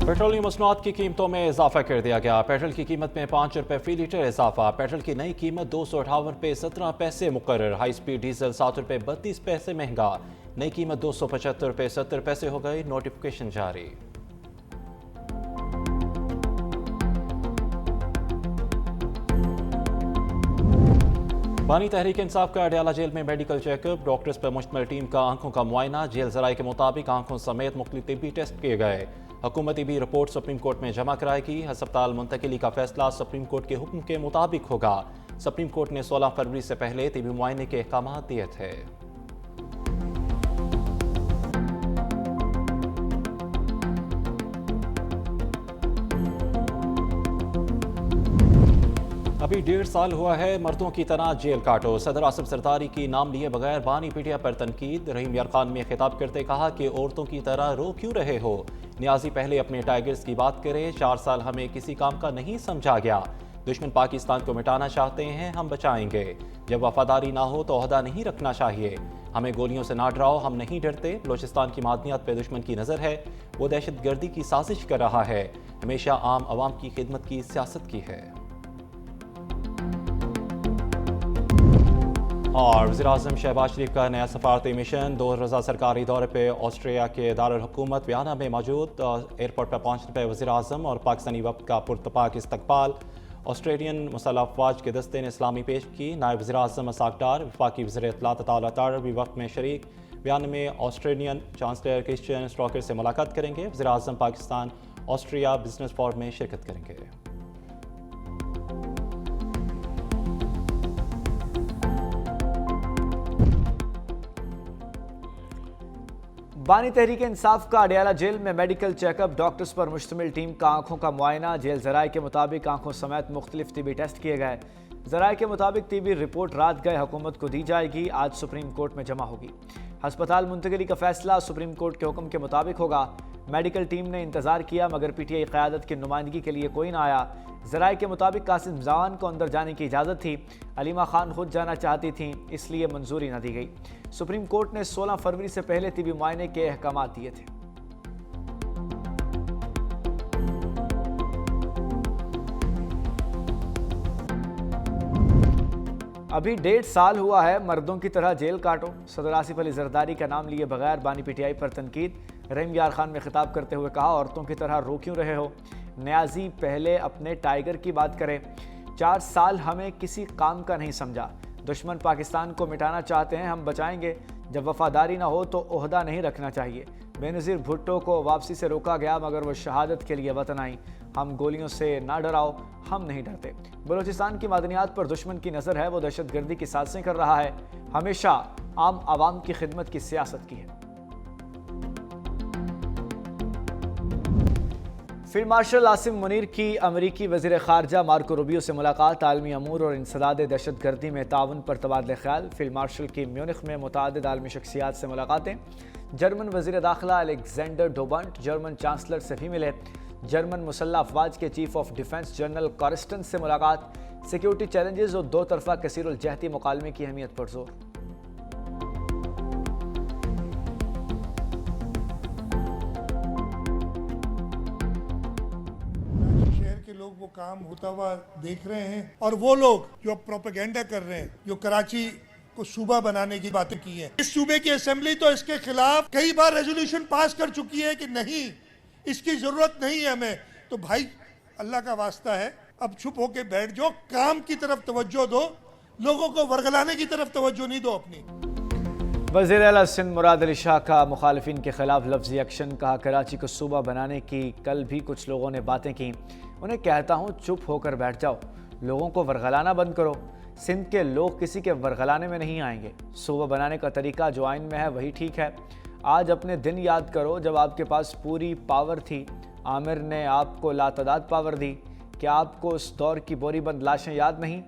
Petroleum मसनूआत की कीमतों में इजाफा कर दिया गया। पेट्रोल की कीमत में 5 रुपये फी लीटर इजाफा। पेट्रोल की नई कीमत 258 रुपये 17 पैसे मुकर्रर। हाई स्पीड डीजल 7 रुपये 32 पैसे महंगा। नई कीमत 275 रुपये 70 पैसे हो गई। नोटिफिकेशन जारी। बानी तहरीक इंसाफ का अडयाला जेल में मेडिकल चेकअप। डॉक्टर्स पर मुश्तमिल टीम का आंखों का मुआयना। जेल जराये के मुताबिक आंखों समेत मुख्तलिफ तिब्बी टेस्ट किए गए। हुकूमती भी रिपोर्ट सुप्रीम कोर्ट में जमा कराएगी। हस्पताल मुंतकिली का फैसला सुप्रीम कोर्ट के हुक्म के मुताबिक होगा। सुप्रीम कोर्ट ने 16 फरवरी से पहले तिब्बी मुआयने के अहकाम दिए थे। अभी 1.5 साल हुआ है मर्दों की तरह जेल काटो। सदर आसिफ जरदारी की नाम लिए बगैर बानी पीटिया पर तनकीद। रहीम यार खान में खिताब करते कहा कि औरतों की तरह रो क्यों रहे हो। नियाजी पहले अपने टाइगर्स की बात करें। 4 साल हमें किसी काम का नहीं समझा गया। दुश्मन पाकिस्तान को मिटाना चाहते हैं, हम बचाएंगे। जब वफादारी ना हो तो ओहदा नहीं रखना चाहिए। हमें गोलियों से ना डराओ, हम नहीं डरते। बलोचिस्तान की मादनियात पर दुश्मन की नज़र है। वो दहशतगर्दी की साजिश कर रहा है। हमेशा आम आवाम की खिदमत की सियासत की है। और वज़ीर-ए-आज़म शहबाज शरीफ का नया सफारती मिशन। 2 रोज़ा सरकारी दौरे पे ऑस्ट्रेलिया के दारुल हुकूमत वियना में मौजूद। एयरपोर्ट पर पहुंचने पर वज़ीर-ए-आज़म और पाकिस्तानी वफ़द का पुरतपाक इस्तकबाल। ऑस्ट्रेलियन मुसल्लह अफ़वाज के दस्ते ने इस्लामी पेश की। नायब वज़ीर-ए-आज़म इसहाक़ डार, वफ़ाक़ी वज़ीर इत्तलात अता तार भी वफ़द में शरीक। वियना में ऑस्ट्रेलियन चांसलर क्रिश्चियन स्टॉकर से मुलाकात करेंगे। वज़ीर-ए-आज़म पाकिस्तान ऑस्ट्रिया बिजनेस फोरम में शिरकत करेंगे। बानी तहरीक इंसाफ का अडयाला जेल में मेडिकल चेकअप। डॉक्टर्स पर मुश्तमिल टीम का आंखों का मुआयना। जेल जराये के मुताबिक आंखों समेत मुख्तलिफ तिब्बी टेस्ट किए गए। जराये के मुताबिक तिब्बी रिपोर्ट रात गए हुकूमत को दी जाएगी। आज सुप्रीम कोर्ट में जमा होगी। हस्पताल मुंतकिली का फैसला सुप्रीम कोर्ट के हुक्म के मुताबिक होगा। मेडिकल टीम ने इंतजार किया मगर पीटीआई क़यादत की नुमाइंदगी के लिए कोई ना आया। जराये के मुताबिक कासिम जमान को अंदर जाने की इजाज़त थी। अलीमा खान खुद जाना चाहती थीं, इसलिए मंजूरी न दी गई। सुप्रीम कोर्ट ने 16 फरवरी से पहले तिब्बी मुआयने के अहकाम दिए थे। अभी 1.5 साल हुआ है मर्दों की तरह जेल काटो। सदर आसिफ अली जरदारी का नाम लिए बगैर बानी पीटीआई पर तनकीद। रहीम यार खान में खिताब करते हुए कहा, औरतों की तरह रो क्यों रहे हो। नियाजी पहले अपने टाइगर की बात करें। 4 साल हमें किसी काम का नहीं समझा। दुश्मन पाकिस्तान को मिटाना चाहते हैं, हम बचाएंगे। जब वफादारी ना हो तो ओहदा नहीं रखना चाहिए। बेनज़ीर भुट्टो को वापसी से रोका गया मगर वो शहादत के लिए वतन आई। हम गोलियों से ना डराओ, हम नहीं डरते। बलोचिस्तान की मादनियात पर दुश्मन की नज़र है। वो दहशतगर्दी की साजिशें कर रहा है। हमेशा आम आवाम की खिदमत की सियासत की है। फील्ड मार्शल आसिम मुनीर की अमरीकी वज़ीर ख़ारजा मार्को रूबियो से मुलाकात। आलमी अमूर और इंसदाद दहशतगर्दी में ताउन पर तबादला ख्याल। फील्ड मार्शल की म्यूनिख में मुतअद्दिद आलमी शख्सियात से मुलाकातें। जर्मन वज़ीर दाखिला अलेक्जेंडर डोबंट जर्मन चांसलर से भी मिले। जर्मन मुसल्लह अफवाज के चीफ ऑफ डिफेंस जनरल कॉरिस्टन से मुलाकात। सिक्योरिटी चैलेंजेस और 2 तरफ़ा कसीरुल जहती मुकालमे की अहमियत पर जोर। लोग वो काम होता हुआ देख रहे हैं और वो लोग जो प्रोपेगेंडा कर रहे हैं, जो कराची को सूबा बनाने की बातें की है। इस सूबे की असेंबली तो इसके खिलाफ कई बार रेजोल्यूशन पास कर चुकी है कि नहीं, इसकी जरूरत नहीं है हमें। तो भाई अल्लाह का वास्ता है, अब चुप होके बैठ जाओ, काम की तरफ तवज्जो दो, लोगों को वर्गलाने की तरफ तवज्जो नहीं दो अपनी। वज़ीर आला सिंध मुराद अली शाह का मुखालिफिन के खिलाफ लफ्ज़ी एक्शन। कहा, कराची को सूबा बनाने की कल भी कुछ लोगों ने बातें की। उन्हें कहता हूँ चुप होकर बैठ जाओ, लोगों को वर्गलाना बंद करो। सिंध के लोग किसी के वर्गलाने में नहीं आएंगे। सूबा बनाने का तरीका जो आइन में है वही ठीक है। आज अपने दिन याद करो जब आपके पास पूरी पावर थी। आमिर ने आपको लातदाद पावर दी। क्या आपको उस दौर की बोरीबंद लाशें याद नहीं।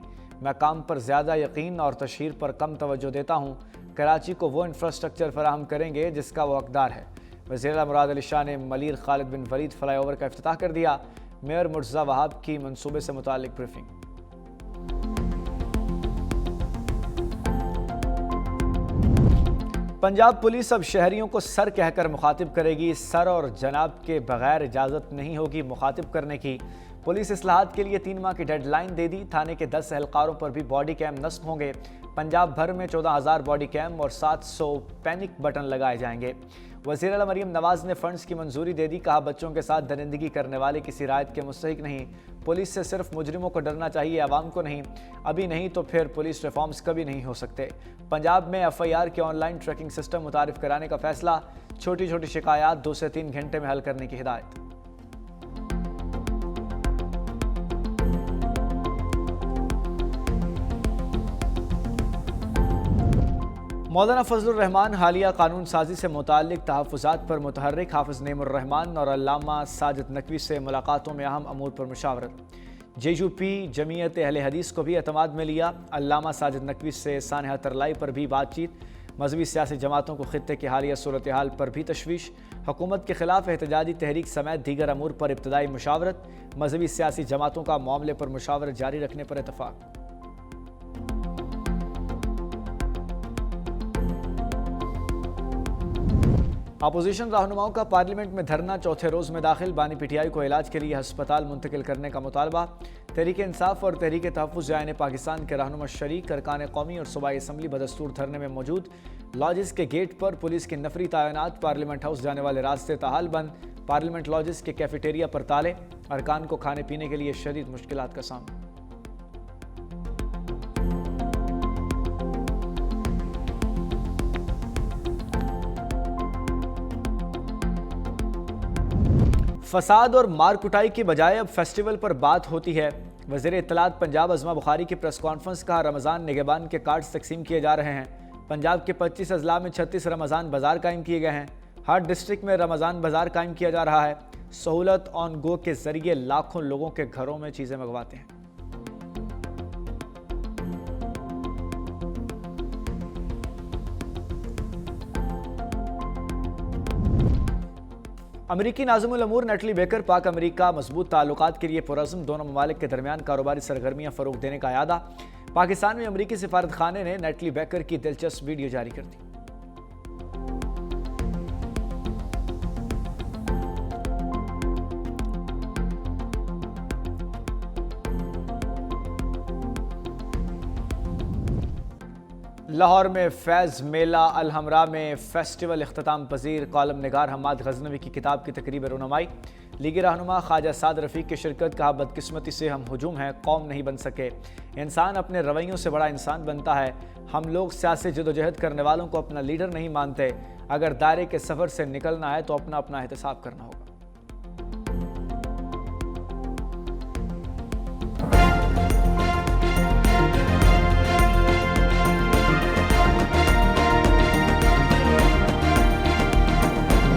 मैं काम पर ज़्यादा यकीन और तशहीर पर कम तवज्जो देता हूँ। कराची को वो इंफ्रास्ट्रक्चर फराहम करेंगे जिसका वो हकदार है। वज़ीर मुराद अली शाह ने मलिर खालिद बिन वलीद फ्लाईओवर का इफ्तिताह कर दिया। मेयर मुर्तज़ा वहाब की मंसूबे से मुतालिक ब्रीफिंग। पंजाब पुलिस अब शहरियों को सर कहकर मुखातिब करेगी। सर और जनाब के बगैर इजाज़त नहीं होगी मुखातिब करने की। पुलिस इस्लाहात के लिए 3 माह की डेडलाइन दे दी। थाने के 10 एहलकारों पर भी बॉडी कैम नस्ब होंगे। पंजाब भर में 14,000 बॉडी कैम और 700 पैनिक बटन लगाए जाएंगे। वज़ीर आला मरीम नवाज ने फंड्स की मंजूरी दे दी। कहा, बच्चों के साथ दरिंदगी करने वाले किसी रायत के मुस्तहिक नहीं। पुलिस से सिर्फ मुजरिमों को डरना चाहिए, आवाम को नहीं। अभी नहीं तो फिर पुलिस रिफॉर्म्स कभी नहीं हो सकते। पंजाब में FIR के ऑनलाइन ट्रैकिंग सिस्टम मुतारिफ कराने का फैसला। छोटी छोटी शिकायत 2 से 3 घंटे में हल करने की हिदायत। मौलाना फजलुर रहमान हालिया कानून साजी से मुताल्लिक तहफ़्फ़ुज़ात पर मुतहर्रिक हाफ़िज़ नेमुर रहमान और अल्लामा साजिद नकवी से मुलाकातों में अहम अमूर पर मुशावरत। JUP जमीयत अहले हदीस को भी एतमाद में लिया। अल्लामा साजिद नकवी से सानहा तरलाई पर भी बातचीत। मजहबी सियासी जमातों को खित्ते की हालिया सूरत हाल पर भी तशवीश। हुकूमत के खिलाफ एहतजाजी तहरीक समेत दीगर अमूर पर इब्तदाई मुशावरत। मजहबी सियासी जमातों का मामले पर मुशावरत जारी रखने पर इतफाक। अपोजिशन रहनुमाओं का पार्लियामेंट में धरना चौथे रोज में दाखिल। बानी PTI को इलाज के लिए हस्पताल मुंतकिल करने का मुतालबा। तहरीक इंसाफ और तहरीक तहफ़्फ़ुज़ आईन पाकिस्तान के रहनुमा शरीक अरकान कौमी और सूबाई असम्बली बदस्तूर धरने में मौजूद। लॉजिस के गेट पर पुलिस की नफरी तैनात। पार्लियामेंट हाउस जाने वाले रास्ते ताहाल बंद। पार्लियामेंट लॉजिस के कैफेटेरिया पर ताले। अरकान को खाने पीने के लिए शदीद मुश्किलात का सामना। फसाद और मार कुटाई की बजाय अब फेस्टिवल पर बात होती है। वज़ीर इत्तलात पंजाब अज़मा बुखारी की प्रेस कॉन्फ्रेंस का रमज़ान निगहबान के कार्ड्स तकसीम किए जा रहे हैं। पंजाब के 25 अजला में 36 रमज़ान बाज़ार कायम किए गए हैं। हर डिस्ट्रिक्ट में रमज़ान बाज़ार कायम किया जा रहा है। सहूलत ऑन गो के ज़रिए लाखों लोगों के घरों में चीज़ें मंगवाते हैं। अमरीकी नाज़िमुल अमूर नेटली बेकर पाक अमरीका मजबूत ताल्लुकात के लिए पुरज़्म। दोनों ममालिक के दरमियान कारोबारी सरगर्मियाँ फ़रोग़ देने का अयादा। पाकिस्तान में अमरीकी सिफारत खाने ने नेटली बेकर की दिलचस्प वीडियो जारी कर दी। लाहौर में फैज़ मेला अलहमरा में फेस्टिवल इख्तिताम पजीर। कॉलम निगार हम्माद गजनवी की किताब की तकरीब रुनुमाई। लीगी रहनुमा ख्वाजा साद रफ़ीक की शिरकत। कहा, बदकिस्मती से हम हुजूम हैं, कौम नहीं बन सके। इंसान अपने रवैयों से बड़ा इंसान बनता है। हम लोग सियासी जदोजहद करने वालों को अपना लीडर नहीं मानते। अगर दायरे के सफ़र से निकलना है तो अपना अपना एहतसाब करना होगा।